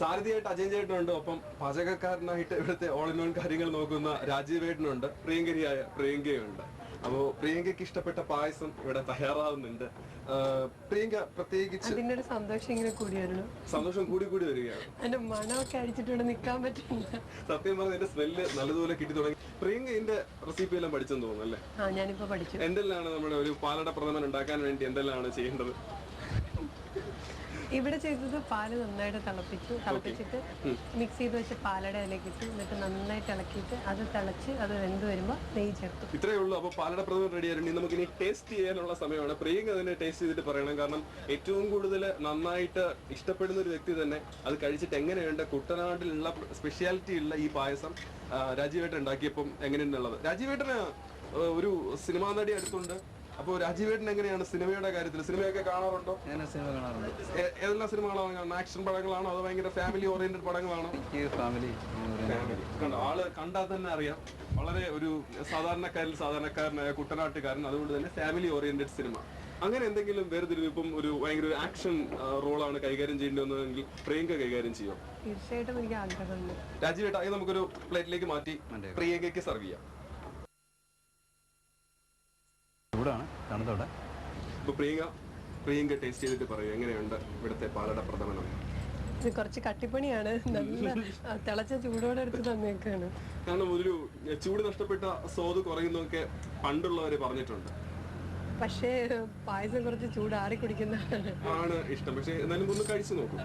സാരഥിയായിട്ട് അജയൻ ചേട്ടനുണ്ട്. ഒപ്പം പാചകക്കാരനായിട്ട് ഇവിടുത്തെ ഓൾ ഇൻ വൺ കാര്യങ്ങൾ നോക്കുന്ന രാജീവ് ഏട്ടനുണ്ട്. പ്രിയങ്കരിയായ പ്രിയങ്കയുണ്ട്. അപ്പോൾ പ്രിയങ്കയ്ക്ക് ഇഷ്ടപ്പെട്ട പായസം ഇവിടെ തയ്യാറാവുന്നുണ്ട്. പ്രിയങ്ക പ്രത്യേകിച്ച് അതിന്റെ സന്തോഷം ഇങ്ങനെ കൂടി വരുന്നു. സന്തോഷം കൂടി കൂടി വരികയാണ്. അതിന്റെ മണമൊക്കെ അടിച്ചിട്ട് നിൽക്കാൻ പറ്റില്ല. സത്യം പറഞ്ഞ എന്റെ സ്മെല്ല് നല്ലതുപോലെ കിട്ടി തുടങ്ങി. പ്രിയങ്ക ഇതിന്റെ റെസിപ്പി എല്ലാം പഠിച്ചെന്ന് തോന്നുന്നു അല്ലേ? ഞാനിപ്പോ പഠിച്ചു. എന്തെല്ലാം നമ്മുടെ ഒരു പാലട പ്രഥമൻ ഉണ്ടാക്കാൻ വേണ്ടി എന്തെല്ലാം ചെയ്യേണ്ടത്? ഇവിടെ ചെയ്തത് പാല് നന്നായിട്ട് തിളപ്പിച്ചിട്ട് മിക്സ് ചെയ്ത് വെച്ച് പാലട അതിലേക്ക് ഇട്ടു. എന്നിട്ട് നന്നായിട്ട് ഇളക്കിയിട്ട് അത് തിളച്ച് അത് വെന്ത് വരുമ്പോൾ നെയ്യ് ചേർത്തു. ഇത്രയേ ഉള്ളൂ. അപ്പോൾ പാലട പ്രഥമൻ റെഡി ആയിരുന്നു. നമുക്ക് ഇനി ടേസ്റ്റ് ചെയ്യാനുള്ള സമയമാണ്. പ്രിയങ്ക അതിനെ ടേസ്റ്റ് ചെയ്തിട്ട് പറയണം. കാരണം ഏറ്റവും കൂടുതൽ നന്നായിട്ട് ഇഷ്ടപ്പെടുന്ന ഒരു വ്യക്തി തന്നെ അത് കഴിച്ചിട്ട് എങ്ങനെയുണ്ട് കുട്ടനാട്ടിലുള്ള സ്പെഷ്യാലിറ്റി ഉള്ള ഈ പായസം രാജീവേട്ടൻ ഉണ്ടാക്കിയപ്പം എങ്ങനെയുള്ളത്. രാജീവേട്ടന് ഒരു സിനിമാ നടി അടുത്തുണ്ട്. അപ്പോൾ രാജീവേട്ടൻ എങ്ങനെയാണ് സിനിമയുടെ കാര്യത്തിൽ? സിനിമയൊക്കെ കാണാറുണ്ടോ? സിനിമ കാണാറുണ്ട്. ഏതെല്ലാം സിനിമകളാണ്? ആക്ഷൻ പടങ്ങളാണോ അതോ ഭയങ്കര ഫാമിലി ഓറിയന്റഡ് പടങ്ങളാണോ? ഫാമിലി. കണ്ടോ, ആള് കണ്ടാൽ തന്നെ അറിയാം വളരെ ഒരു സാധാരണക്കാരനായ കുട്ടനാട്ടുകാരൻ. അതുകൊണ്ട് തന്നെ ഫാമിലി ഓറിയന്റഡ് സിനിമ. അങ്ങനെ എന്തെങ്കിലും വേർതിരിവ് ഇപ്പം ഒരു ഭയങ്കര ഒരു ആക്ഷൻ റോളാണ് കൈകാര്യം ചെയ്യേണ്ടതെങ്കിൽ പ്രിയങ്ക കൈകാര്യം ചെയ്യും? തീർച്ചയായിട്ടും എനിക്ക് ആഗ്രഹമുണ്ട്. രാജീവേട്ട അത് നമുക്കൊരു പ്ലേറ്റിലേക്ക് മാറ്റി പ്രിയങ്കയ്ക്ക് സർവ് ചെയ്യാം. ഇപ്പൊ പ്രിയങ്ക ടേസ്റ്റ് ചെയ്തിട്ട് പറയൂ എങ്ങനെയുണ്ട് ഇവിടുത്തെ പാലട പ്രഥമനം? ഇത് കുറച്ച് കട്ടിപ്പണിയാണ്. നല്ല തിളച്ച ചൂടോടെ എടുത്ത് തന്നേക്കാണ്. കാരണം ഒരു ചൂട് നഷ്ടപ്പെട്ട സ്വാദ് കുറയുന്നൊക്കെ പണ്ടുള്ളവര് പറഞ്ഞിട്ടുണ്ട്. പക്ഷേ പായസം കുറച്ച് ചൂടാറി കുടിക്കുന്നതാണ് ആണ് ഇഷ്ടം. പക്ഷെ എന്നാലും ഒന്ന് കഴിച്ചു നോക്കൂ.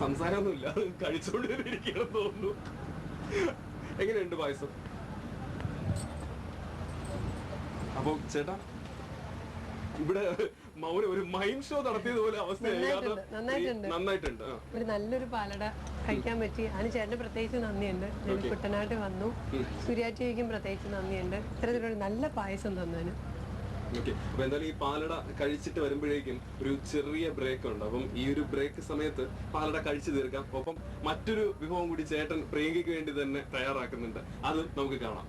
സംസാരമൊന്നുമില്ല, കഴിച്ചുകൊണ്ടിരിക്കണം തോന്നുന്നു. എങ്ങനെയുണ്ട് പായസം? അപ്പൊ ചേട്ടാ ഇവിടെ മൗനം ഒരു മൈൻഡ് ഷോ നടത്തിയതുപോലെ അവസ്ഥയായി. നന്നായിട്ടുണ്ട്. നല്ലൊരു പാലട കഴിക്കാൻ പറ്റി. അതിന് ചേട്ടന് പ്രത്യേകിച്ച് നന്ദിയുണ്ട്. കുട്ടനാട്ട് വന്നു. സുര്യാറ്റിക്കും പ്രത്യേകിച്ച് നന്ദിയുണ്ട്. ഇത്തരത്തിലൊരു നല്ല പായസം തന്നതിന്. ഓക്കെ. അപ്പൊ എന്തായാലും ഈ പാലട കഴിച്ചിട്ട് വരുമ്പോഴേക്കും ഒരു ചെറിയ ബ്രേക്ക് ഉണ്ട്. അപ്പം ഈ ഒരു ബ്രേക്ക് സമയത്ത് പാലട കഴിച്ചു തീർക്കാം. ഒപ്പം മറ്റൊരു വിഭവം കൂടി ചേട്ടൻ പ്രിയങ്കയ്ക്ക് വേണ്ടി തന്നെ തയ്യാറാക്കുന്നുണ്ട്. അത് നമുക്ക് കാണാം.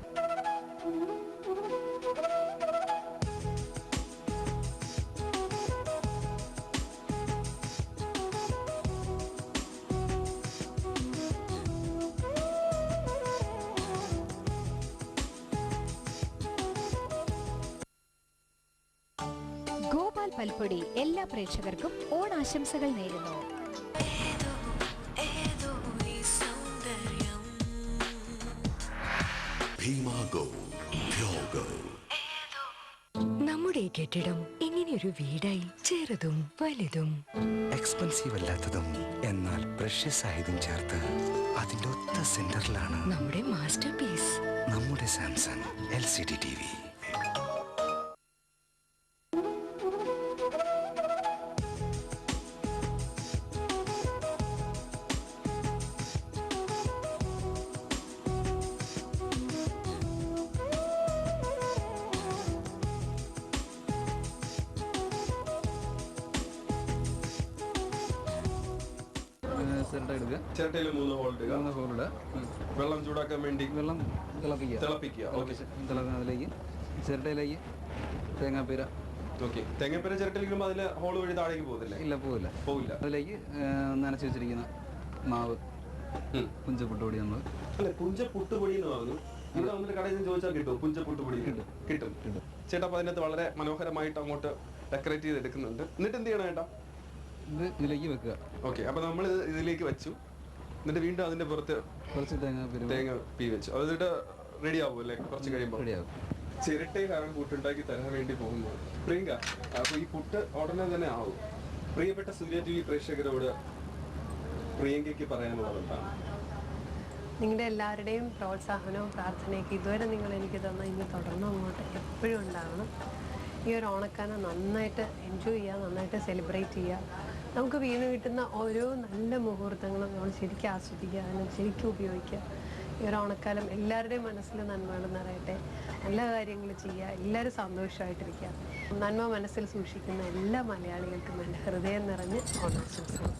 ഗോപാൽ പൽപ്പൊടി എല്ലാ പ്രേക്ഷകർക്കും ഓണാശംസകൾ നേരുന്നു. നമ്മുടെ ഈ കെട്ടിടം ഇങ്ങനെയൊരു വീടായി ചെറുതും വലുതും എക്സ്പെൻസീവ് അല്ലാത്തതും എന്നാൽ പ്രഷ്യസ് ആയതും ചേർത്ത് അതിന്റെ ഒത്ത സെന്ററിലാണ് നമ്മുടെ മാസ്റ്റർ പീസ്, നമ്മുടെ സാംസങ് LCD TV. ചിരട്ടയിൽ 3 ഹോൾ ഇടുക. വെള്ളം ചൂടാക്കാൻ വേണ്ടി വെള്ളം തിളപ്പിക്കുക. അതിലേക്ക് ചിരട്ടയിലേക്ക് തേങ്ങാപ്പീര. ഓക്കെ. തേങ്ങാപ്പീര ചിരട്ടയിലേക്ക് അതിൽ ഹോൾ വഴി താഴേക്ക് പോകുന്നില്ല? ഇല്ല, പോവില്ല. അതിലേക്ക് നനച്ച് വെച്ചിരിക്കുന്ന മാവ്, പുഞ്ചപ്പുട്ടുപൊടി. നമ്മൾ അല്ലെ പുഞ്ചപ്പുട്ടുപൊടി എന്ന് പറഞ്ഞു. ഇവിടെ വന്നിട്ട് കടയിൽ നിന്ന് ചോദിച്ചാൽ കിട്ടും? പുഞ്ചപ്പുട്ടുപൊടി കിട്ടും. ചേട്ടാ അപ്പൊ അതിനകത്ത് വളരെ മനോഹരമായിട്ട് അങ്ങോട്ട് ഡെക്കറേറ്റ് ചെയ്ത് എടുക്കുന്നുണ്ട്. എന്നിട്ട് എന്ത് ചെയ്യണം ചേട്ടാ? ഇത് ഇതിലേക്ക് വെക്കുക. ഓക്കെ. അപ്പൊ നമ്മൾ ഇതിലേക്ക് വെച്ചു. എന്നിട്ട് വീണ്ടും അതിന്റെ പുറത്ത് കുറച്ച് തേങ്ങ പീ വെച്ചു. അതിട്ട് റെഡി ആവും അല്ലേ? കുറച്ച് കഴിയുമ്പോൾ റെഡിയാവും. ചിരട്ടയിലാണ് പുട്ടുണ്ടാക്കി തരാൻ വേണ്ടി പോകുന്നത്. പ്രിയങ്ക, അപ്പൊ ഈ പുട്ട് ഉടനെ തന്നെ ആവും. പ്രിയപ്പെട്ട സൂര്യ TV പ്രേക്ഷകരോട് പ്രിയങ്കയ്ക്ക് പറയാനുള്ളത് എന്താണ്? നിങ്ങളുടെ എല്ലാവരുടെയും പ്രോത്സാഹനവും പ്രാർത്ഥനയൊക്കെ ഇതുവരെ നിങ്ങൾ എനിക്ക് തന്ന ഇനി തുടർന്ന് അങ്ങോട്ട് എപ്പോഴും ഉണ്ടാവണം. ഈ ഒരു ഓണക്കാലം നന്നായിട്ട് എൻജോയ് ചെയ്യുക, നന്നായിട്ട് സെലിബ്രേറ്റ് ചെയ്യുക. നമുക്ക് വീണ് കിട്ടുന്ന ഓരോ നല്ല മുഹൂർത്തങ്ങളും നമ്മൾ ശരിക്കും ആസ്വദിക്കുക, അതിനെ ശരിക്കും ഉപയോഗിക്കുക. ഈ ഒരു ഓണക്കാലം എല്ലാവരുടെയും മനസ്സിൽ നന്മകൾ നിറയട്ടെ. നല്ല കാര്യങ്ങൾ ചെയ്യുക, എല്ലാവരും സന്തോഷമായിട്ടിരിക്കുക. നന്മ മനസ്സിൽ സൂക്ഷിക്കുന്ന എല്ലാ മലയാളികൾക്കും എൻ്റെ ഹൃദയം നിറഞ്ഞ് ഓണാശംസകൾ.